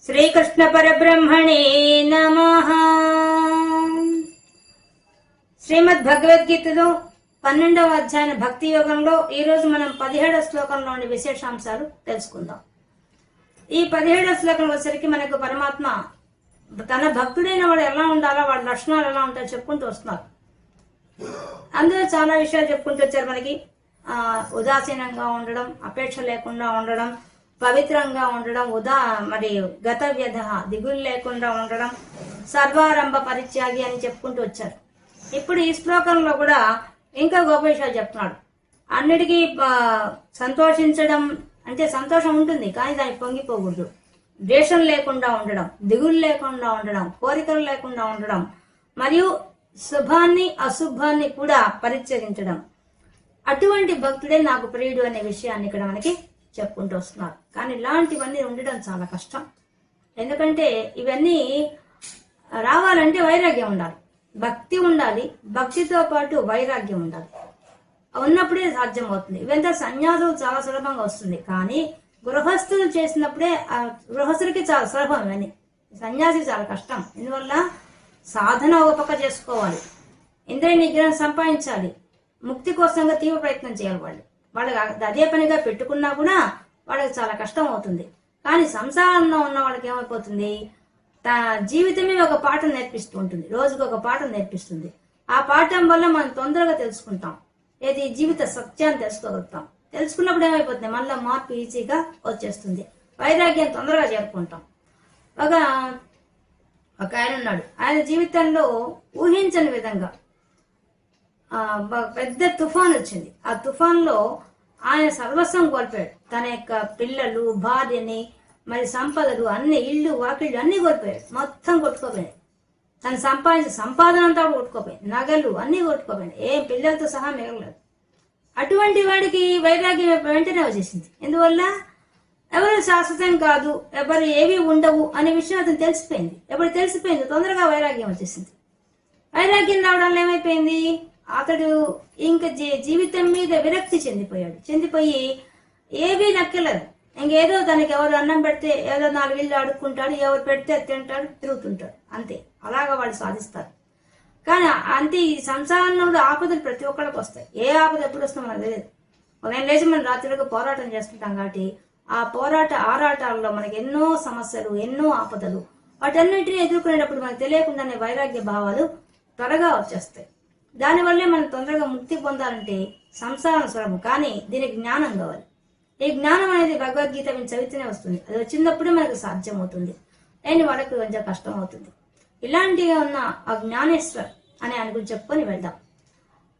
శ్రీకృష్ణ పరబ్రహ్మణే నమః. శ్రీమద్ భగవద్గీతలో 12వ అధ్యాయం భక్తి యోగంలో ఈరోజు మనం 17వ శ్లోకంలోని విశేషాంశాలు తెలుసుకుందాం. ఈ 17వ శ్లోకం వచ్చరికి మనకు పరమాత్మ తన భక్తుడైన వాడు ఎలా ఉండాలో, వాడి లక్షణాలు ఎలా ఉంటాయో చెప్పుకుంటూ వస్తున్నారు. అందులో చాలా విషయాలు చెప్పుకుంటూ వచ్చారు. మనకి ఉదాసీనంగా ఉండడం, అపేక్ష లేకుండా ఉండడం, పవిత్రంగా ఉండడం, గత వ్యధ దిగులు లేకుండా ఉండడం, సర్వారంభ పరిత్యాగి అని చెప్పుకుంటూ వచ్చారు. ఇప్పుడు ఈ శ్లోకంలో కూడా ఇంకా గొప్ప విషయాలు చెప్తున్నాడు. అన్నిటికీ సంతోషించడం అంటే సంతోషం ఉంటుంది, కానీ దాన్ని పొంగిపోకూడదు. ద్వేషం లేకుండా ఉండడం, దిగులు లేకుండా ఉండడం, కోరికలు లేకుండా ఉండడం, మరియు శుభాన్ని అశుభాన్ని కూడా పరిత్యజించడం. అటువంటి భక్తుడే నాకు ప్రియుడు అనే విషయాన్ని ఇక్కడ మనకి చెప్పుకుంటూ వస్తున్నారు. కానీ ఇలాంటివన్నీ ఉండడం చాలా కష్టం. ఎందుకంటే ఇవన్నీ రావాలంటే వైరాగ్యం ఉండాలి, భక్తి ఉండాలి, భక్తితో పాటు వైరాగ్యం ఉండాలి. ఉన్నప్పుడే సాధ్యం అవుతుంది. ఇవంతా సన్యాసులు చాలా సులభంగా వస్తుంది, కానీ గృహస్థులు చేసినప్పుడే గృహస్థులకి చాలా సులభం. ఇవన్నీ సన్యాసి చాలా కష్టం. ఇందువల్ల సాధన ఓపిక చేసుకోవాలి, ఇంద్రియ నిగ్రహం సంపాదించాలి, ముక్తి కోసంగా తీవ్ర ప్రయత్నం చేయాలి. వాళ్ళకి అదే పనిగా పెట్టుకున్నా కూడా వాళ్ళకి చాలా కష్టం అవుతుంది. కానీ సంసారంలో ఉన్న వాళ్ళకి ఏమైపోతుంది, జీవితమే ఒక పాఠం నేర్పిస్తూ ఉంటుంది, రోజుకు ఒక పాఠం నేర్పిస్తుంది. ఆ పాఠం వల్ల మనం తొందరగా తెలుసుకుంటాం, ఏది జీవిత సత్యాన్ని తెలుసుకోగలుగుతాం. తెలుసుకున్నప్పుడు ఏమైపోతుంది, మళ్ళీ మార్పు ఈజీగా వచ్చేస్తుంది, వైరాగ్యం తొందరగా చేరుకుంటాం. ఒక ఆయన ఉన్నాడు, ఆయన జీవితంలో ఊహించని విధంగా పెద్ద తుఫాన్ వచ్చింది. ఆ తుఫాన్లో ఆయన సర్వస్వం కోల్పోయాడు. తన యొక్క పిల్లలు, భార్యని, మరి సంపదలు, అన్ని ఇళ్ళు వాకిళ్ళు అన్ని కోల్పోయాడు. మొత్తం కొట్టుకోపోయాడు. తను సంపాదించిన సంపాదన అంతా కూడా కొట్టుకోపోయాడు. నగలు అన్ని కొట్టుకోపోయాడు. ఏం పిల్లలతో సహా మిగలలేదు. అటువంటి వాడికి వైరాగ్యం వెంటనే వచ్చేసింది. ఎందువల్ల ఎవరు శాశ్వతం కాదు, ఎవరు ఏవి ఉండవు అనే విషయం అతను తెలిసిపోయింది. ఎప్పుడు తెలిసిపోయింది తొందరగా వైరాగ్యం వచ్చేసింది. వైరాగ్యం రావడం వల్ల ఏమైపోయింది, అతడు ఇంక జీవితం మీద విరక్తి చెందిపోయి ఏవీ నక్కలేదు. ఇంకేదో తనకి ఎవరు అన్నం పెడితే ఏదో 4 ఇళ్ళు అడుక్కుంటాడు, ఎవరు పెడితే తింటాడు, తిరుగుతుంటాడు, అంతే. అలాగా వాళ్ళు సాధిస్తారు. కానీ అంతే ఈ సంసారంలో ఆపదలు ప్రతి ఒక్కరికి వస్తాయి. ఏ ఆపద ఎప్పుడు వస్తుందో మనకు తెలియదు. ఉదయం లేచి మనం రాత్రిగా పోరాటం చేస్తుంటాం కాబట్టి ఆ ఆరాటాల్లో మనకి ఎన్నో సమస్యలు, ఎన్నో ఆపదలు, వాటన్నిటిని ఎదుర్కొనేటప్పుడు మనకు తెలియకుండానే వైరాగ్య భావాలు త్వరగా వచ్చేస్తాయి. దానివల్లే మనం తొందరగా ముక్తి పొందాలంటే సంసారం సులభం, కానీ దీనికి జ్ఞానం కావాలి. ఈ జ్ఞానం అనేది భగవద్గీత మేము చదివితేనే వస్తుంది. అది వచ్చినప్పుడే మనకు సాధ్యం అవుతుంది, లేని వాళ్ళకి కొంచెం కష్టం అవుతుంది. ఇలాంటిగా ఉన్న ఆ జ్ఞానేశ్వర్ అనే ఆయన గురించి చెప్పుకొని వెళ్దాం.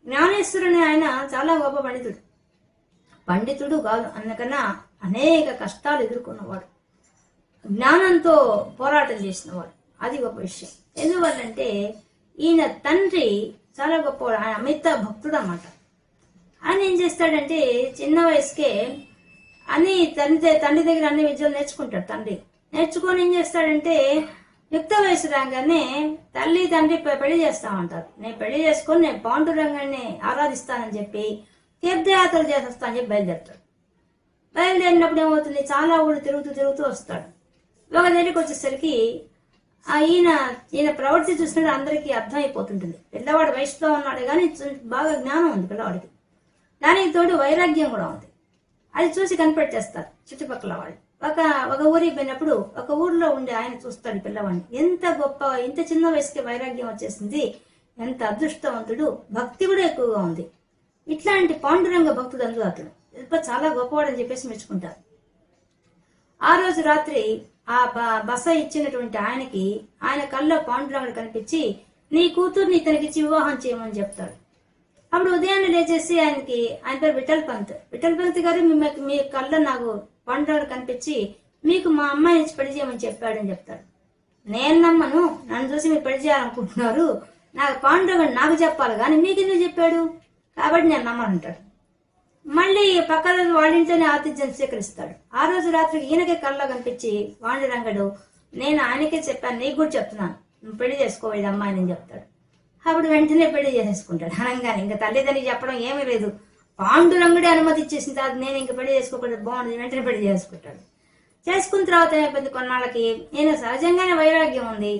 జ్ఞానేశ్వరుని ఆయన చాలా గొప్ప పండితుడు కాదు, అందుకన్నా అనేక కష్టాలు ఎదుర్కొన్నవాడు, జ్ఞానంతో పోరాటం చేసినవాడు. అది గొప్ప విషయం. ఎందువల్లంటే ఈయన తండ్రి చాలా గొప్పవాడు, ఆయన అమిత భక్తుడు అన్నమాట. ఆయన ఏం చేస్తాడంటే చిన్న వయసుకే అన్ని తండ్రి దగ్గర అన్ని విద్యలు నేర్చుకుంటాడు. తండ్రి నేర్చుకొని ఏం చేస్తాడంటే యుక్త వయసు రాగానే తల్లి తండ్రి పెళ్లి చేస్తామంటారు. నేను పెళ్లి చేసుకొని నేను పాండురంగాన్ని ఆరాధిస్తానని చెప్పి తీర్థయాత్రలు చేసేస్తానని చెప్పి బయలుదేరుతాడు. బయలుదేరినప్పుడు ఏమవుతుంది, చాలా ఊళ్ళు తిరుగుతూ వస్తాడు. ఒక దగ్గరికి వచ్చేసరికి ఈయన ప్రవృత్తి చూసినట్టు అందరికీ అర్థమైపోతుంటుంది. పిల్లవాడు వయసులో ఉన్నాడు, కానీ బాగా జ్ఞానం ఉంది పిల్లవాడికి. దానికి తోడు వైరాగ్యం కూడా ఉంది. అది చూసి కనిపెట్టేస్తారు చుట్టుపక్కల వాళ్ళు. ఒక ఊరికి పోయినప్పుడు ఒక ఊర్లో ఉండే ఆయన చూస్తాడు పిల్లవాడిని, ఇంత చిన్న వయసుకి వైరాగ్యం వచ్చేసింది, ఎంత అదృష్టవంతుడు, భక్తి కూడా ఎక్కువగా ఉంది. ఇట్లాంటి పాండురంగ భక్తుడు అందులో అతడు చాలా గొప్పవాడని చెప్పేసి మెచ్చుకుంటారు. ఆ రోజు రాత్రి ఆ బస ఇచ్చినటువంటి ఆయన కళ్ళలో పాండురంగుడు కనిపించి నీ కూతుర్ని ఇతనికిచ్చి వివాహం చేయమని చెప్తాడు. అప్పుడు ఉదయాన్నే లేచేసి ఆయన పేరు విఠల్ పంత్ గారు, మీ కళ్ళ నాకు పాండురంగుడు కనిపించి మీకు మా అమ్మాయిని ఇచ్చి పెళ్లి చేయమని చెప్పాడని చెప్తాడు. నేను నమ్మను, నన్ను చూసి మీరు పెళ్లి చేయాలనుకుంటున్నారు, నాకు పాండురంగుడు నాకు చెప్పాలి కానీ మీకు ఎందుకు చెప్పాడు, కాబట్టి నేను నమ్మనంటాడు. మళ్ళీ పక్కన వాళ్ళ ఇంట్లోనే ఆతిథ్యం స్వీకరిస్తాడు. ఆ రోజు రాత్రికి ఈయనకే కళ్ళలో కనిపించి పాండురంగడు నేను ఆయనకే చెప్పాను, నీకు కూడా చెప్తున్నాను, నువ్వు పెళ్లి చేసుకోవాలి అమ్మాయిని చెప్తాడు. అప్పుడు వెంటనే పెళ్లి చేసేసుకుంటాడు. అనగానే ఇంకా తల్లిదండ్రికి చెప్పడం ఏమీ లేదు, పాండురంగుడే అనుమతి ఇచ్చేసిన తర్వాత నేను ఇంకా పెళ్లి చేసుకోకూడదు, బాగుంటుంది, వెంటనే పెళ్లి చేసుకుంటాడు. చేసుకున్న తర్వాత ఏమైపోయింది, కొన్నాళ్ళకి నేను సహజంగానే వైరాగ్యం ఉంది,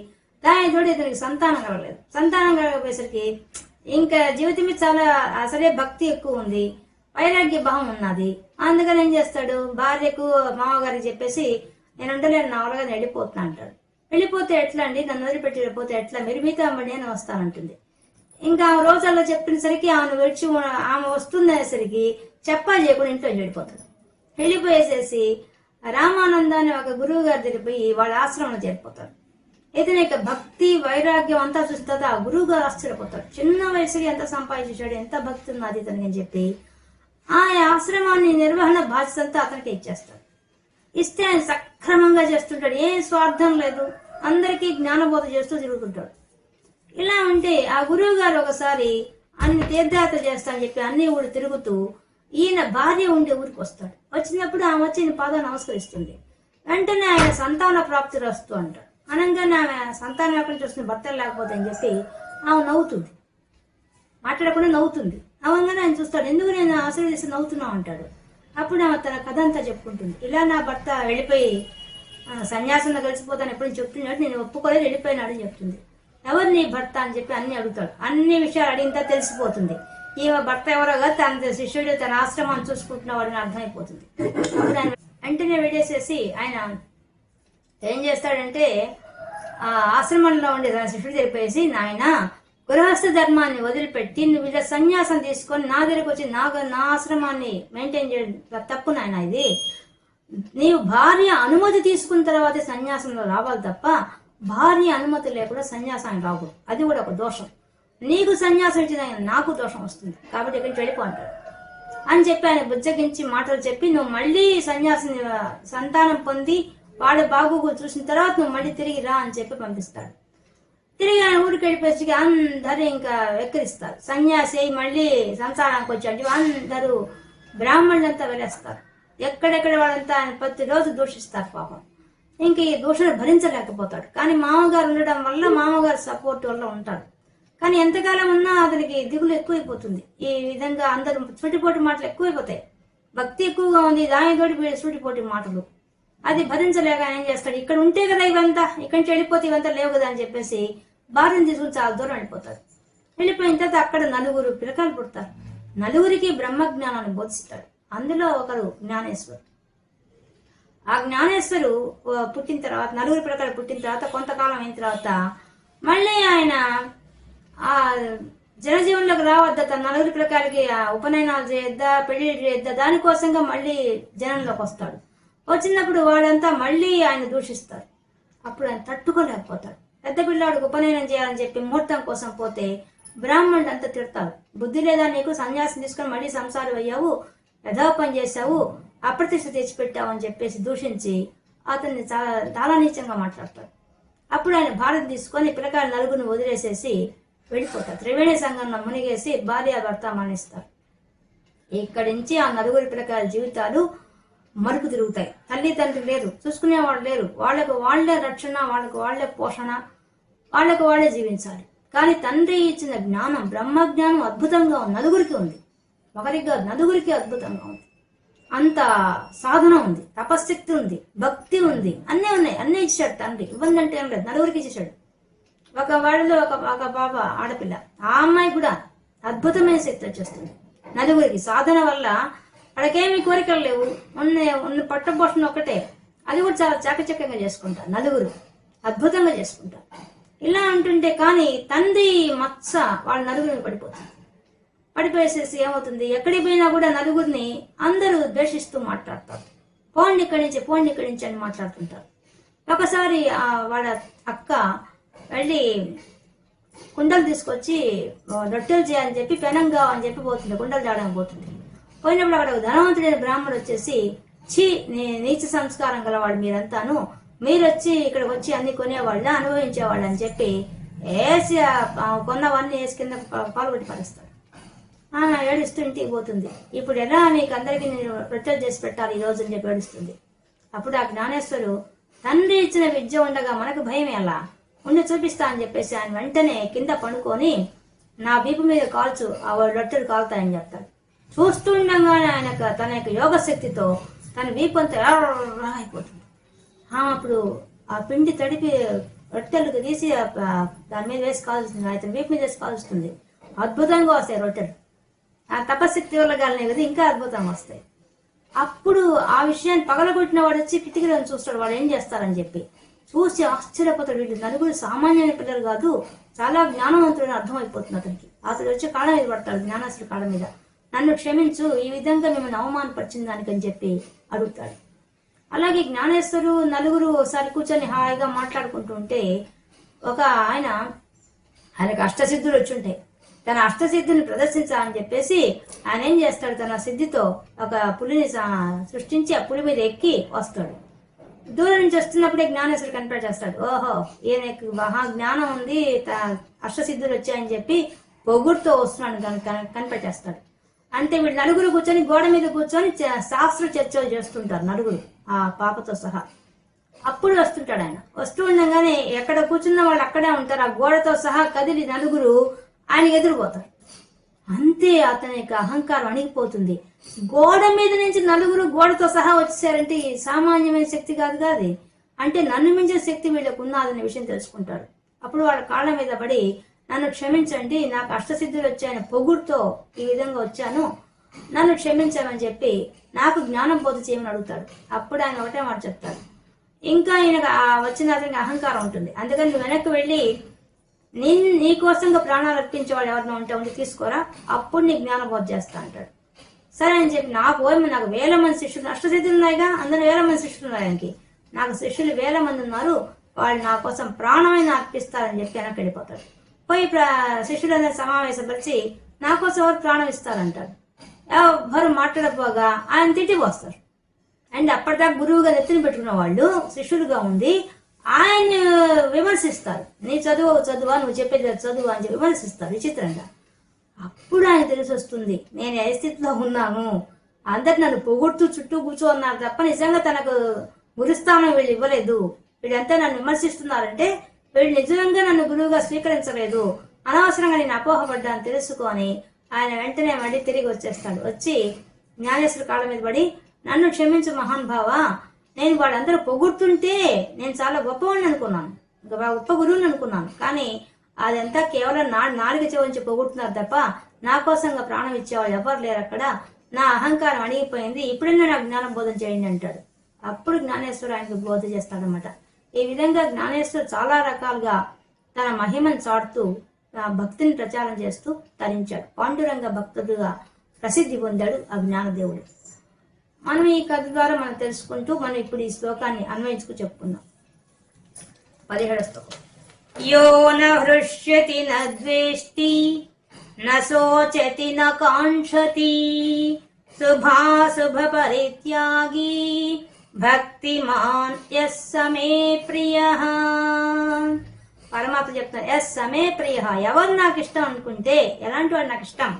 దాని తోటి ఇతనికి సంతానం కలగలేదు. సంతానం కలగపోయేసరికి ఇంకా జీవితం మీద చాలా అసలే భక్తి ఎక్కువ ఉంది, వైరాగ్య భావం ఉన్నది. అందుకని ఏం చేస్తాడు, భార్యకు మామగారికి చెప్పేసి నేను ఉండలేను, నా వల్లగా వెళ్ళిపోతున్నా అంటాడు. వెళ్ళిపోతే ఎట్లా అండి, నన్ను వదిలిపెట్టి వెళ్ళిపోతే ఎట్లా, మీరు మీతో అమ్మండి నేను వస్తానంటుంది. ఇంకా ఆమె రోజుల్లో చెప్పినసరికి ఆమె విడిచి ఆమె వస్తుందనేసరికి చెప్పాలి చేయకుండా ఇంట్లో వెళ్ళిపోతాడు. వెళ్ళిపోయేసేసి రామానంద అనే ఒక గురువు గారి దగ్గరికి వాళ్ళ ఆశ్రమంలో చేరిపోతాడు. ఇతని యొక్క భక్తి వైరాగ్యం అంతా చూసిన తర్వాత ఆ గురువు గారు ఆశ్చర్యపోతాడు. చిన్న వయసుకి ఎంత సంపాదించాడు, ఎంత భక్తి ఉన్నది ఇతనికి అని చెప్పి ఆ ఆశ్రమాన్ని నిర్వహణ బాధ్యత అంతా అతనికి ఇచ్చేస్తాడు. ఇస్తే ఆయన సక్రమంగా చేస్తుంటాడు, ఏ స్వార్థం లేదు, అందరికీ జ్ఞానబోధ చేస్తూ తిరుగుతుంటాడు. ఇలా ఉంటే ఆ గురువు గారు ఒకసారి అన్ని తీర్థయాత్ర చేస్తానని చెప్పి అన్ని ఊరు తిరుగుతూ ఈయన భార్య ఉండే ఊరికి వస్తాడు. వచ్చినప్పుడు ఆమె వచ్చి ఈయన పాదం నమస్కరిస్తుంది. వెంటనే ఆయన సంతాన ప్రాప్తి రస్తూ అంటాడు. అనగానే ఆమె సంతానం ఎక్కడి నుంచి వస్తుంది, భర్తలు లేకపోతే అని చెప్పి ఆమె నవ్వుతుంది, మాట్లాడకుండా నవ్వుతుంది. అవగానే ఆయన చూస్తాడు, ఎందుకు నేను ఆశీర్వదిస్తే నవ్వుతున్నావు అంటాడు. అప్పుడు ఆమె తన కథ అంతా చెప్పుకుంటుంది. ఇలా నా భర్త వెళ్ళిపోయి సన్యాసంలో కలిసిపోతాను ఎప్పుడు చెప్తున్నాడు, నేను ఒప్పుకోలేదు, వెళ్ళిపోయినాడు అని చెప్తుంది. ఎవరు నీ భర్త అని చెప్పి అన్ని అడుగుతాడు. అన్ని విషయాలు అడిగితే తెలిసిపోతుంది ఈమె భర్త ఎవరో కాదు, తన శిష్యుడు తన ఆశ్రమాన్ని చూసుకుంటున్నవాడని అర్థమైపోతుంది. అప్పుడు ఆయన వెంటనే విడేసేసి ఆయన ఏం చేస్తాడంటే ఆ ఆశ్రమంలో ఉండే తన శిష్యుడు తెలిపేసి, నాయన గృహస్థ ధర్మాన్ని వదిలిపెట్టి నువ్వు ఇలా సన్యాసం తీసుకొని నా దగ్గరకు వచ్చి నా ఆశ్రమాన్ని మెయింటైన్ చేయడం తప్పు నాయన, ఇది నీవు భార్య అనుమతి తీసుకున్న తర్వాత సన్యాసంలో రావాలి తప్ప భార్య అనుమతి లేకుండా సన్యాసానికి రాకూడదు, అది కూడా ఒక దోషం. నీకు సన్యాసం ఇచ్చిన నాకు దోషం వస్తుంది, కాబట్టి ఇక్కడికి వెళ్ళిపో అంటాడు. అని చెప్పి ఆయన బుజ్జగించి మాటలు చెప్పి నువ్వు మళ్ళీ సన్యాసిని సంతానం పొంది వాళ్ళ బాగోగు చూసిన తర్వాత నువ్వు మళ్ళీ తిరిగి రా అని చెప్పి పంపిస్తాడు. తిరిగి ఆయన ఊరికి వెళ్ళిపోయి అందరూ ఇంకా వెక్కిరిస్తారు, సన్యాసి మళ్ళీ సంసారానికి వచ్చాడు. అందరూ బ్రాహ్మణులంతా వెళ్ళేస్తారు, ఎక్కడెక్కడ వాళ్ళంతా ఆయన ప్రతిరోజు దూషిస్తారు పాపం. ఇంక ఈ దూషణ భరించలేకపోతాడు. కానీ మామగారు ఉండడం వల్ల మామగారు సపోర్ట్ వల్ల ఉంటాడు. కానీ ఎంతకాలం ఉన్నా అతనికి దిగులు ఎక్కువైపోతుంది. ఈ విధంగా అందరూ సూటిపోటి మాటలు ఎక్కువైపోతాయి, భక్తి ఎక్కువగా ఉంది, దానితోటి సూటిపోటి మాటలు, అది భరించలేక ఏం చేస్తాడు, ఇక్కడ ఉంటే కదా ఇవంతా, ఇక్కడి నుంచి వెళ్ళిపోతే ఇవంతా లేవు కదా అని చెప్పేసి భార్యను తీసుకుని చాలా దూరం వెళ్ళిపోతాడు. వెళ్ళిపోయిన తర్వాత అక్కడ 4 పిల్లకాయలు పుడతారు. 4కి బ్రహ్మజ్ఞానాన్ని బోధిస్తాడు. అందులో ఒకరు జ్ఞానేశ్వరు. ఆ జ్ఞానేశ్వరు పుట్టిన తర్వాత 4 పిల్లకాయలు పుట్టిన తర్వాత కొంతకాలం అయిన తర్వాత మళ్ళీ ఆయన ఆ జనజీవనంలోకి రావద్దా, తన 4 పిల్లకాయలకి ఉపనయనాలు చేయొద్దా, పెళ్లి చేయొద్దా, దానికోసంగా మళ్ళీ జనంలోకి వస్తాడు. వచ్చినప్పుడు వాడంతా మళ్ళీ ఆయన దూషిస్తారు. అప్పుడు ఆయన తట్టుకోలేకపోతాడు. పెద్ద పిల్లాడికి ఉపనయనం చేయాలని చెప్పి ముహూర్తం కోసం పోతే బ్రాహ్మణుడు అంతా తిడతాడు, బుద్ధి లేదా నీకు, సన్యాసం తీసుకొని మళ్ళీ సంసారం అయ్యావు, యథాపం చేశావు, అప్రతిష్ట తెచ్చిపెట్టావు అని చెప్పేసి దూషించి అతన్ని చాలా నీచంగా మాట్లాడతాడు. అప్పుడు ఆయన భారత్ తీసుకొని పిల్లకాయలు 4 వదిలేసేసి వెళ్ళిపోతారు. త్రివేణి సంఘంలో మునిగేసి భార్యాభర్త మరణిస్తారు. ఇక్కడి నుంచి ఆ 4 పిల్లకాయల జీవితాలు మరుపు తిరుగుతాయి. తల్లి తండ్రి లేరు, చూసుకునేవాళ్ళు లేరు, వాళ్ళకు వాళ్లే రక్షణ, వాళ్ళకు వాళ్లే పోషణ, వాళ్ళకు వాళ్లే జీవించాలి. కానీ తండ్రి ఇచ్చిన జ్ఞానం, బ్రహ్మజ్ఞానం అద్భుతంగా ఉంది. 4కి ఉంది, ఒకరికి కాదు 4కి అద్భుతంగా ఉంది. అంత సాధన ఉంది, తపశక్తి ఉంది, భక్తి ఉంది, అన్నీ ఉన్నాయి, అన్నీ ఇచ్చాడు తండ్రి. ఇబ్బంది అంటే ఏం లేదు, 4కి ఇచ్చేసాడు. ఒక వాళ్ళలో ఒక పాప ఆడపిల్ల, ఆ అమ్మాయి కూడా అద్భుతమైన శక్తి వచ్చేస్తుంది. 4కి సాధన వల్ల వాళ్ళకేమి కోరికలు లేవు, ఉన్న పట్టపోషణ ఒకటే, అది కూడా చాలా చాకచక్యంగా చేసుకుంటారు. 4 అద్భుతంగా చేసుకుంటారు. ఇలా అంటుంటే కానీ తండ్రి మత్స వాళ్ళ 4 పడిపోతుంది. పడిపోయేసేసి ఏమవుతుంది, ఎక్కడికి పోయినా కూడా 4 అందరూ ద్వేషిస్తూ మాట్లాడతారు. పోండి ఇక్కడి నుంచి, పోండి ఇక్కడి నుంచి అని మాట్లాడుతుంటారు. ఒకసారి వాళ్ళ అక్క వెళ్ళి కుండలు తీసుకొచ్చి రొట్టెలు చేయాలని చెప్పి పెనంగా అని చెప్పి పోతుంది, కుండలు చేయడానికి పోతుంది. పోయినప్పుడు అక్కడ ధనవంతుడైన బ్రాహ్మణుడు వచ్చేసి, ఛీ నీచ సంస్కారం గలవాడు మీరంతాను, మీరు వచ్చి ఇక్కడికి వచ్చి అన్ని కొనేవాళ్ళ, అనుభవించేవాళ్ళు అని చెప్పి వేసి కొన్నవన్నీ వేసి కింద పాల్గొట్టి పరుస్తాడు. ఆమె ఏడుస్తూ ఇంటికి పోతుంది. ఇప్పుడు ఎలా మీకు అందరికీ నేను రొట్టెలు చేసి పెట్టాలి ఈ రోజు అని చెప్పి ఏడుస్తుంది. అప్పుడు ఆ జ్ఞానేశ్వరు, తండ్రి ఇచ్చిన విద్య ఉండగా మనకు భయం ఎలా, ఉండి చూపిస్తా అని చెప్పేసి ఆయన వెంటనే కింద పడుకొని నా వీపు మీద కాల్చు, ఆ రొట్టెలు కాలుతాయని చెప్తాడు. చూస్తుండగానే ఆయన తన యొక్క యోగ శక్తితో తన వీపు అంతా అయిపోతుంది. అప్పుడు ఆ పిండి తడిపి రొట్టెలకు తీసి దాని మీద వేసి కాల్చుతుంది, అతని వీపు మీద వేసి కాల్చుతుంది. అద్భుతంగా వస్తాయి రొట్టెలు. ఆ తపశక్తి వల్ల గాలినే కదా ఇంకా అద్భుతంగా వస్తాయి. అప్పుడు ఆ విషయాన్ని పగలగొట్టిన వాడు వచ్చి కిటికీలో చూస్తాడు వాడు ఏం చేస్తారని చెప్పి. చూసి ఆశ్చర్యపోతాడు, వీళ్ళు నలుగురు సామాన్యమైన పిల్లలు కాదు, చాలా జ్ఞానవంతుడని అర్థమైపోతుంది అతనికి. అతడు వచ్చి కాళ్ళ మీద పడతాడు, జ్ఞానాసుడు కాళ్ళ మీద. నన్ను క్షమించు, ఈ విధంగా మిమ్మల్ని అవమానపరిచిన దానికని చెప్పి అడుగుతాడు. అలాగే జ్ఞానేశ్వరు నలుగురు ఒకసారి కూర్చొని హాయిగా మాట్లాడుకుంటూ ఉంటే ఒక ఆయనకు అష్టసిద్ధులు వచ్చి ఉంటాయి. తన అష్టసిద్ధిని ప్రదర్శించాలని చెప్పేసి ఆయన ఏం చేస్తాడు, తన సిద్ధితో ఒక పులిని సృష్టించి ఆ పులి మీద ఎక్కి వస్తాడు. దూరం నుంచి వస్తున్నప్పుడే జ్ఞానేశ్వరుడు కనిపెట్టేస్తాడు, ఓహో ఈయనకు మహా జ్ఞానం ఉంది, అష్టసిద్ధులు వచ్చాయని చెప్పి పొగుడుతో వస్తున్నాడు కనిపెట్టేస్తాడు. అంటే వీళ్ళు నలుగురు కూర్చొని గోడ మీద కూర్చొని శాస్త్ర చర్చలు చేస్తుంటారు నలుగురు, ఆ పాపతో సహా. అప్పుడు వస్తుంటాడు ఆయన. వస్తూ ఉండగానే ఎక్కడ కూర్చున్న వాళ్ళు అక్కడే ఉంటారు, ఆ గోడతో సహా కదిలి నలుగురు ఆయన ఎదురుపోతారు. అంతే అతని యొక్క అహంకారం అణిగిపోతుంది. గోడ మీద నుంచి నలుగురు గోడతో సహా వచ్చేసారంటే సామాన్యమైన శక్తి కాదు కాదు, అంటే నన్ను మించిన శక్తి వీళ్ళకు ఉన్నదనే విషయం తెలుసుకుంటాడు. అప్పుడు వాళ్ళ కాళ్ళ మీద పడి, నన్ను క్షమించండి, నాకు అష్టసిద్ధులు వచ్చాయని పొగుడుతో ఈ విధంగా వచ్చాను, నన్ను క్షమించామని చెప్పి నాకు జ్ఞానం బోధ చేయమని అడుగుతాడు. అప్పుడు ఆయన ఒకటే మాట చెప్తాడు, ఇంకా ఆయన వచ్చిన అతనికి అహంకారం ఉంటుంది, అందుకని నువ్వు వెనక్కి వెళ్ళి నీ కోసంగా ప్రాణాలు అర్పించే వాళ్ళు ఎవరైనా ఉంటే తీసుకోరా, అప్పుడు నీ జ్ఞానం బోధ చేస్తా అంటాడు. సరే అని చెప్పి నాకు 1000 మంది శిష్యులు, అష్టసిద్ధులు ఉన్నాయిగా, అందులో 1000 మంది శిష్యులు ఉన్నాయి ఆయనకి, నాకు శిష్యులు 1000 మంది ఉన్నారు, వాళ్ళు నా కోసం ప్రాణమైన అర్పిస్తారని చెప్పి వెనక్కి వెళ్ళిపోతాడు. పోయి శిష్యులందరూ సమావేశపరిచి నా కోసం ఎవరు ప్రాణం ఇస్తారంటారు. ఎవరు మాట్లాడపోగా ఆయన తిట్టిపోస్తారు. అండ్ అప్పటిదాకా గురువుగా నెత్తిని పెట్టుకున్న వాళ్ళు శిష్యులుగా ఉండి ఆయన్ని విమర్శిస్తారు. నీ చదువా నువ్వు చెప్పేది చదువు అని చెప్పి విమర్శిస్తారు విచిత్రంగా. అప్పుడు ఆయన తెలిసి వస్తుంది, నేను ఏ స్థితిలో ఉన్నాను, అందరు నన్ను పొగుడుతూ చుట్టూ కూర్చోన్నారు తప్ప నిజంగా తనకు గురుస్థానం వీళ్ళు ఇవ్వలేదు, వీళ్ళంతా నన్ను విమర్శిస్తున్నారంటే వీళ్ళు నిజంగా నన్ను గురువుగా స్వీకరించలేదు, అనవసరంగా నేను అపోహపడ్డాను తెలుసుకొని ఆయన వెంటనే మళ్ళీ తిరిగి వచ్చేస్తాడు. వచ్చి జ్ఞానేశ్వరుడు కాళ్ళ మీద పడి, నన్ను క్షమించు మహాన్ భావ, నేను వాళ్ళందరూ పొగుడుతుంటే నేను చాలా గొప్పవాడిని అనుకున్నాను, గొప్ప గురువుని అనుకున్నాను, కానీ అదంతా కేవలం నాలుగు చెవించి పొగుడుతున్నారు తప్ప నా కోసంగా ప్రాణం ఇచ్చేవాళ్ళు ఎవరు లేరు అక్కడ, నా అహంకారం అణిగిపోయింది, ఇప్పుడైనా నాకు జ్ఞానం బోధన చేయండి అంటాడు. అప్పుడు జ్ఞానేశ్వరుడు ఆయనకు బోధ చేస్తాడనమాట. ఈ విధంగా జ్ఞానేశ్వరుడు చాలా రకాలుగా తన మహిమను చాటుతూ భక్తిని ప్రచారం చేస్తూ తరించాడు. పాండురంగ భక్తుడుగా ప్రసిద్ధి పొందాడు ఆ జ్ఞానదేవుడు. మనం ఈ కథ ద్వారా మనం తెలుసుకుంటూ మనం ఇప్పుడు ఈ శ్లోకాన్ని అన్వయించుకు చెప్పుకుందాం. 17వ శ్లోకం. యో న హృష్యతి న ద్వేష్టి న శోచతి న కాంక్షతి శుభాశుభ పరిత్యాగి భక్తిమాన్ యస్ సమే ప్రియః. పరమాత్మ చెప్తారు, యస్ సమే ప్రియః, ఎవరు నాకు ఇష్టం అనుకుంటే, ఎలాంటి వాడు నాకు ఇష్టం.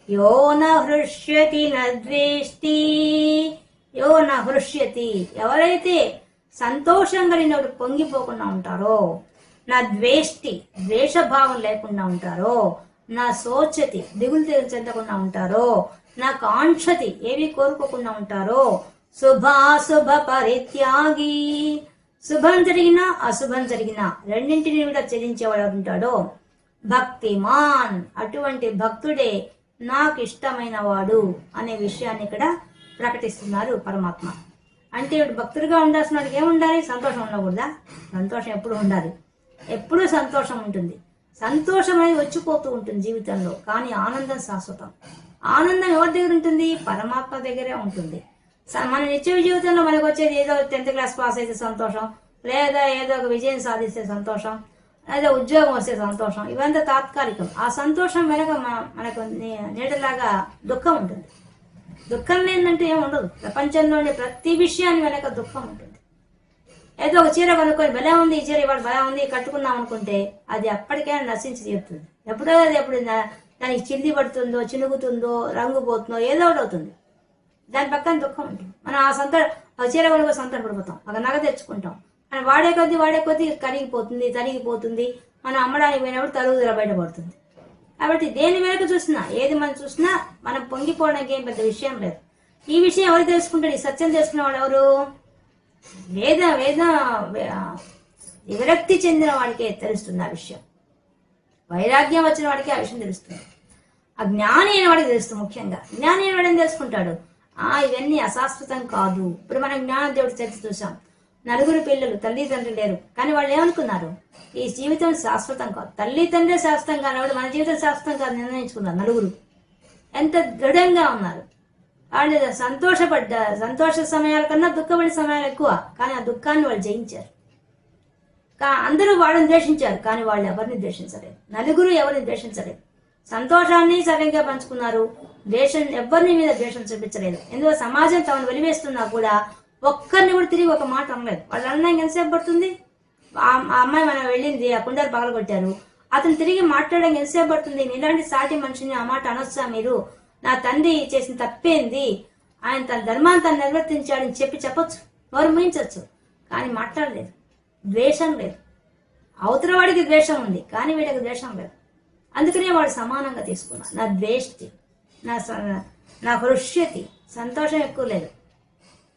యో న హృష్యతి న ద్వేష్టి, యో న హృష్యతి, ఎవరైతే సంతోషం కలిగినప్పుడు పొంగిపోకుండా ఉంటారో, నా ద్వేష్టి, ద్వేషభావం లేకుండా ఉంటారో, నా శోచతి, దిగులు చెందకుండా ఉంటారో, నా కాంక్షతి, ఏవి కోరుకోకుండా ఉంటారో, శుభాశుభ పరిత్యాగి, శుభం జరిగినా అశుభం జరిగినా రెండింటిని కూడా చెల్లించేవాడు ఉంటాడో, భక్తిమాన్, అటువంటి భక్తుడే నాకు ఇష్టమైన వాడు అనే విషయాన్ని ఇక్కడ ప్రకటిస్తున్నారు పరమాత్మ. అంటే ఇప్పుడు భక్తుడిగా ఉండాల్సిన వాడికి ఏముండాలి? సంతోషం ఉండకూడదా? సంతోషం ఎప్పుడు ఉండాలి, ఎప్పుడూ సంతోషం ఉంటుంది. సంతోషం అనేది వచ్చిపోతూ ఉంటుంది జీవితంలో, కానీ ఆనందం శాశ్వతం. ఆనందం ఎవరి దగ్గర ఉంటుంది? పరమాత్మ దగ్గరే ఉంటుంది. మన నిత్య జీవితంలో మనకు వచ్చేది ఏదో 10th క్లాస్ పాస్ అయితే సంతోషం, లేదా ఏదో ఒక విజయం సాధిస్తే సంతోషం, లేదా ఉద్యోగం వస్తే సంతోషం, ఇవంతా తాత్కాలికం. ఆ సంతోషం వెనక మనకు నీడలాగా దుఃఖం ఉంటుంది. దుఃఖం లేదంటే ఏముండదు. ప్రపంచంలోని ప్రతి విషయాన్ని వెనక దుఃఖం ఉంటుంది. ఏదో ఒక చీర కొనుక్కొని భలే ఉంది, ఈ చీర ఇవాళ భలే ఉంది, కట్టుకుందాం అనుకుంటే అది అప్పటికైనా నశించి తీరుతుంది. ఎప్పుడో ఎప్పుడు దానికి చిల్లి పడుతుందో, చినుగుతుందో, రంగు పోతుందో, ఏదో ఒకటి అవుతుంది. దాని పక్కన దుఃఖం ఉంటుంది. మనం ఆ చీర కొనుక్కో సంతోషపడిపోతాం, ఒక నగ తెచ్చుకుంటాం, మనం వాడే కొద్దీ కరిగిపోతుంది, తరిగిపోతుంది. మనం అమ్మడానికి పోయినప్పుడు తరుగుదల బయటపడుతుంది. కాబట్టి దేని వెనక చూసినా, ఏది మనం చూసినా మనం పొంగిపోవడానికి ఏం పెద్ద విషయం లేదు. ఈ విషయం ఎవరు తెలుసుకుంటాడు? ఈ సత్యం తెలుసుకునే వాడు ఎవరు? వేద వేద విరక్తి చెందిన వాడికే తెలుస్తుంది ఆ విషయం. వైరాగ్యం వచ్చిన వాడికి ఆ విషయం తెలుస్తుంది. ఆ జ్ఞాని అయిన వాడికి తెలుస్తుంది. ముఖ్యంగా జ్ఞాని అయిన వాడు ఏం తెలుసుకుంటాడు, ఇవన్నీ అశాశ్వతం కాదు. ఇప్పుడు మనం జ్ఞానదేవుడి చర్చ చూసాం. నలుగురు పిల్లలు, తల్లిదండ్రులు లేరు, కానీ వాళ్ళు ఏమనుకున్నారు, ఈ జీవితం శాశ్వతం కాదు, తల్లిదండ్రులే శాశ్వతం కానివాడు మన జీవితం శాశ్వతం కాదు నిర్ణయించుకున్నారు. నలుగురు ఎంత దృఢంగా ఉన్నారు. వాళ్ళు సంతోష సమయాల కన్నా దుఃఖపడే సమయాలు ఎక్కువ, కానీ ఆ దుఃఖాన్ని వాళ్ళు జయించారు. అందరూ వాళ్ళని ద్వేషించారు, కానీ వాళ్ళు ఎవరిని ద్వేషించలేదు. నలుగురు ఎవరిని ద్వేషించలేదు. సంతోషాన్ని సరిగ్గా పంచుకున్నారు. ఎవరిని మీద ద్వేషం చూపించలేదు. ఎందుకో సమాజం తమను వెలివేస్తున్నా కూడా ఒక్కరిని కూడా తిరిగి ఒక మాట అనలేదు. వాళ్ళు అన్నాక ఎంతసేపు పడుతుంది? ఆ అమ్మాయి మనం వెళ్ళింది, ఆ కుండలు పగలగొట్టారు, అతను తిరిగి మాట్లాడడానికి ఎంతసేపు పడుతుంది? ఇలాంటి సాటి మనిషిని ఆ మాట అనొచ్చా మీరు? నా తండ్రి చేసిన తప్పేంది, ఆయన తన ధర్మాన్ని తను నిర్వర్తించాడని చెప్పొచ్చు, వారు ముయించవచ్చు, కానీ మాట్లాడలేదు. ద్వేషం లేదు. అవతల వాడికి ద్వేషం ఉంది, కానీ వీడికి ద్వేషం లేదు. అందుకనే వాడు సమానంగా తీసుకున్నాడు. నా ద్వేష్టి, నా హృష్యతి, సంతోషం ఎక్కువ లేదు,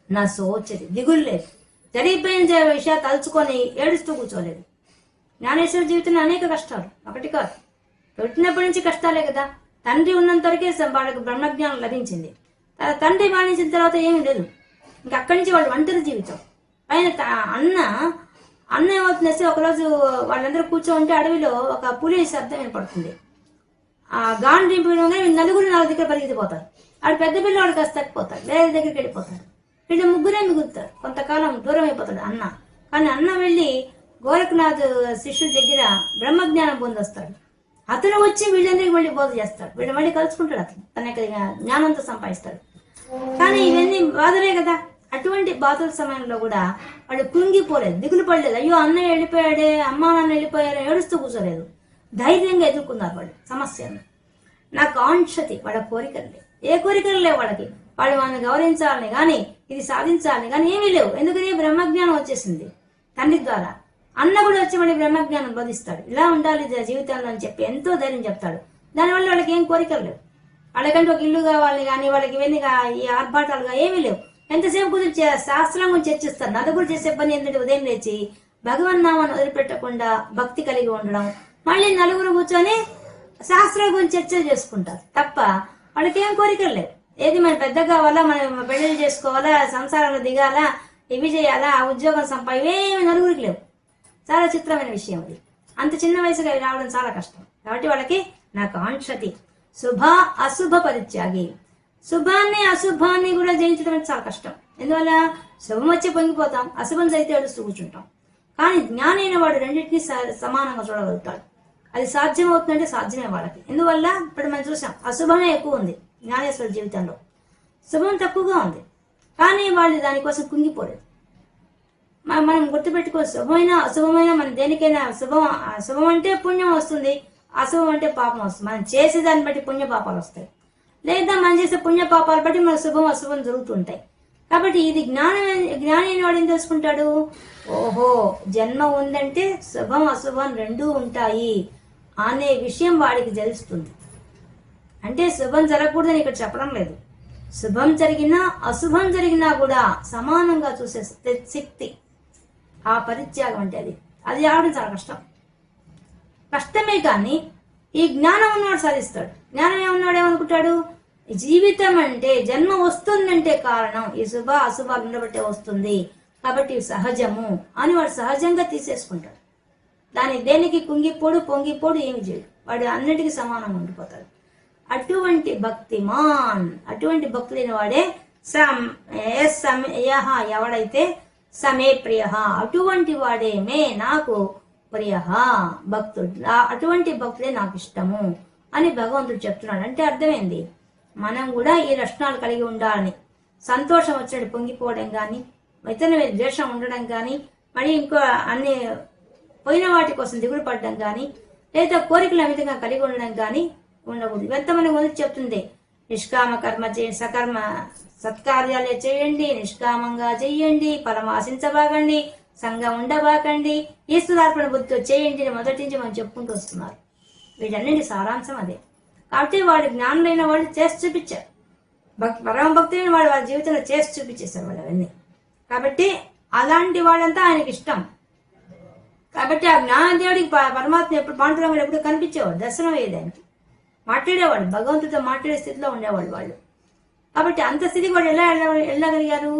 నా సోచతి, దిగులు లేదు, జరిగిపోయిన విషయాలు తలుచుకొని ఏడుస్తూ కూర్చోలేదు. జ్ఞానేశ్వర జీవితంలో అనేక కష్టాలు, ఒకటి కాదు, పుట్టినప్పటి నుంచి కష్టాలే కదా. తండ్రి ఉన్నంత వరకే వాళ్ళకి బ్రహ్మజ్ఞానం లభించింది. తండ్రి మరణించిన తర్వాత ఏమీ లేదు. ఇంకా అక్కడి నుంచి వాళ్ళు ఒంటరి జీవితం. పైన అన్న ఏమవుతుందంటే, ఒకరోజు వాళ్ళందరూ కూర్చోంటే అడవిలో ఒక పులి శబ్దం వినపడుతుంది. ఆ గాన్ దింపడంగా నలుగురు దగ్గర పరిగెత్తిపోతారు. ఆడు పెద్ద పిల్లవాడు కాస్త తగ్గిపోతాడు, వేరే దగ్గరికి వెళ్ళిపోతారు. వీళ్ళు ముగ్గురే మిగులుతారు. కొంతకాలం దూరం అయిపోతాడు అన్న. కానీ అన్న వెళ్ళి గోరఖనాథ్ శిష్యుల దగ్గర బ్రహ్మజ్ఞానం పొందొస్తాడు. అతను వచ్చి వీళ్ళందరికీ మళ్ళీ బోధ చేస్తాడు. వీళ్ళు మళ్ళీ కలుసుకుంటాడు. అతను తన జ్ఞానంతో సంపాదిస్తాడు. కానీ ఇవన్నీ బాధలే కదా. అటువంటి బాధల సమయంలో కూడా వాళ్ళు కుంగిపోలేదు, దిగులు పడలేదు. అయ్యో అన్నయ్య వెళ్ళిపోయాడే, అమ్మా నాన్న వెళ్ళిపోయారు, ఏడుస్తూ కూర్చోలేదు. ధైర్యంగా ఎదుర్కొన్నారు వాళ్ళు సమస్యను. నా కాంక్షతి, వాళ్ళ కోరికలు లేవు. ఏ కోరికలు లేవు వాళ్ళకి. వాళ్ళు వాళ్ళని గౌరవించాలని కానీ, ఇది సాధించాలని కానీ ఏమీ లేవు. ఎందుకని బ్రహ్మజ్ఞానం వచ్చేసింది తండ్రి ద్వారా. అన్న కూడా వచ్చి మళ్ళీ బ్రహ్మజ్ఞానం బోధిస్తాడు. ఇలా ఉండాలి జీవితంలో అని చెప్పి ఎంతో ధైర్యం చెప్తాడు. దానివల్ల వాళ్ళకి ఏం కోరికలు లేవు. వాళ్ళకంటే ఒక ఇల్లు కావాలి కానీ, వాళ్ళకి ఇవన్నీ ఈ ఆర్భాటాలుగా ఏమీ లేవు. ఎంతసేపు కుదిరి శాస్త్రం గురించి చర్చిస్తారు. నలుగురు చేసే పని ఏంటంటే ఉదయం లేచి భగవన్నామాన్ని వదిలిపెట్టకుండా భక్తి కలిగి ఉండడం, మళ్ళీ నలుగురు కూర్చొని శాస్త్రాల గురించి చర్చలు చేసుకుంటారు తప్ప వాళ్ళకి ఏం కోరికలు లేవు. ఏది మన పెద్ద కావాలా, మనం పెళ్లి చేసుకోవాలా, సంసారంలో దిగాలా, ఇవి చేయాలా, ఉద్యోగం ఇవేమి నలుగురికి లేవు. చాలా చిత్రమైన విషయం అది. అంత చిన్న వయసుగా రావడం చాలా కష్టం. కాబట్టి వాళ్ళకి నా కాంక్షతి శుభ అశుభ పరిత్యాగి. శుభాన్ని అశుభాన్ని కూడా జయించడం చాలా కష్టం. ఎందువల్ల శుభం వచ్చి పొంగిపోతాం, అశుభం జరిగితే ఏడుస్తూ కూర్చుంటాం. కానీ జ్ఞాని అయిన వాడు రెండింటినీ సమానంగా చూడగలుగుతాడు. అది సాధ్యమవుతుందంటే సాధ్యమే వాళ్ళకి. ఎందువల్ల ఇప్పుడు మనం చూసాం, అశుభమే ఎక్కువ ఉంది జ్ఞానేశ్వర జీవితంలో, శుభం తక్కువగా ఉంది. కానీ వాళ్ళు దానికోసం కుంగిపోలేదు. మనం గుర్తుపెట్టుకో, శుభమైన అశుభమైన మన దేనికైనా శుభం అంటే పుణ్యం వస్తుంది, అశుభం అంటే పాపం వస్తుంది. మనం చేసే దాన్ని బట్టి పుణ్య పాపాలు వస్తాయి, లేదా మనం చేసే పుణ్య పాపాలు బట్టి మన శుభం అశుభం జరుగుతుంటాయి. కాబట్టి ఇది జ్ఞాని అయిన వాడు ఏం తెలుసుకుంటాడు, ఓహో జన్మ ఉందంటే శుభం అశుభం రెండూ ఉంటాయి అనే విషయం వాడికి తెలుస్తుంది. అంటే శుభం జరగకూడదని ఇక్కడ చెప్పడం లేదు. శుభం జరిగినా అశుభం జరిగినా కూడా సమానంగా చూసే శక్తి, ఆ పరిత్యాగం అంటే అది రావడం చాలా కష్టమే. కానీ ఈ జ్ఞానం ఉన్నవాడు సాధిస్తాడు. జ్ఞానం ఏమన్నాడు, ఏమనుకుంటాడు, జీవితం అంటే జన్మ వస్తుందంటే కారణం ఈ శుభ అశుభాలు ఉండబట్టే వస్తుంది, కాబట్టి సహజము అని వాడు సహజంగా తీసేసుకుంటాడు. దాని దేనికి కుంగిపోడు పొంగిపోడు ఏమి చేయడు. వాడు అన్నిటికీ సమానంగా ఉండిపోతాడు. అటువంటి భక్తిమాన్, అటువంటి భక్తులైన వాడే ఎవడైతే సమే ప్రియ, అటువంటి వాడే మే నాకు ప్రియ భక్తుడు, అటువంటి భక్తులే నాకు ఇష్టము అని భగవంతుడు చెప్తున్నాడు. అంటే అర్థమైంది, మనం కూడా ఈ లక్షణాలు కలిగి ఉండాలని. సంతోషం వచ్చినట్టు పొంగిపోవడం కానీ, ఇతరుల మీద ద్వేషం ఉండడం కానీ, మరి ఇంకో అన్ని పోయిన వాటి కోసం దిగులు పడడం కానీ, లేదా కోరికలు అమితంగా కలిగి ఉండడం కానీ ఉండకూడదు. ఇవంతా మనకు మొదటి చెప్తుంది, నిష్కామ కర్మ సకర్మ సత్కార్యాలే చేయండి, నిష్కామంగా చెయ్యండి, ఫలం ఆశించబాకండి, సంఘం ఉండబాకండి, ఈశ్వరార్పణ బుద్ధితో చేయండి మొదటి నుంచి మనం చెప్పుకుంటూ వస్తున్నారు. వీటన్నింటి సారాంశం అదే. కాబట్టి వాడు జ్ఞానులైన వాళ్ళు చేసి చూపించారు, పరమ భక్తులైన వాళ్ళు వాళ్ళ జీవితంలో చేసి చూపించేశారు వాళ్ళు అవన్నీ. కాబట్టి అలాంటి వాళ్ళంతా ఆయనకి ఇష్టం. కాబట్టి ఆ జ్ఞానదేవుడికి పరమాత్మ ఎప్పుడు పాండురంగుడు ఎప్పుడు కనిపించేవాడు, దర్శనం అయ్యేదానికి, మాట్లాడేవాడు, భగవంతుడితో మాట్లాడే స్థితిలో ఉండేవాళ్ళు వాళ్ళు. కాబట్టి అంత స్థితికి వాళ్ళు ఎలా వెళ్ళగలిగారు?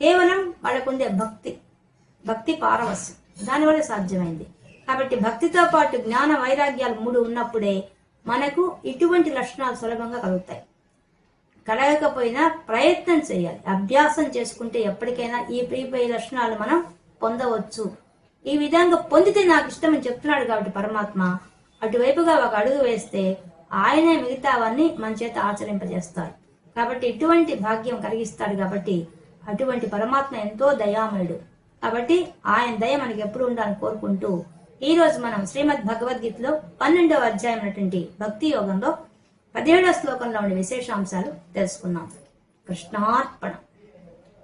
కేవలం వాళ్ళకు ఉండే భక్తి పారవస్యం, దానివల్ల సాధ్యమైంది. కాబట్టి భక్తితో పాటు జ్ఞాన వైరాగ్యాలు 3 ఉన్నప్పుడే మనకు ఇటువంటి లక్షణాలు సులభంగా కలుగుతాయి. కలగకపోయినా ప్రయత్నం చేయాలి, అభ్యాసం చేసుకుంటే ఎప్పటికైనా ఈ లక్షణాలు మనం పొందవచ్చు. ఈ విధంగా పొందితే నాకు ఇష్టమని చెప్తున్నాడు కాబట్టి పరమాత్మ అటువైపుగా ఒక అడుగు వేస్తే ఆయనే మిగతావన్నీ మన చేత ఆచరింపజేస్తాడు. కాబట్టి ఇటువంటి భాగ్యం కలిగిస్తాడు. కాబట్టి అటువంటి పరమాత్మ ఎంతో దయామయుడు. కాబట్టి ఆయన దయ మనకి ఎప్పుడు ఉండాలని కోరుకుంటూ ఈ రోజు మనం శ్రీమద్ భగవద్గీతలో 12వ అధ్యాయం అయినటువంటి భక్తి యోగంలో 17వ శ్లోకంలో ఉండే విశేషాంశాలు తెలుసుకున్నాం. కృష్ణార్పణ.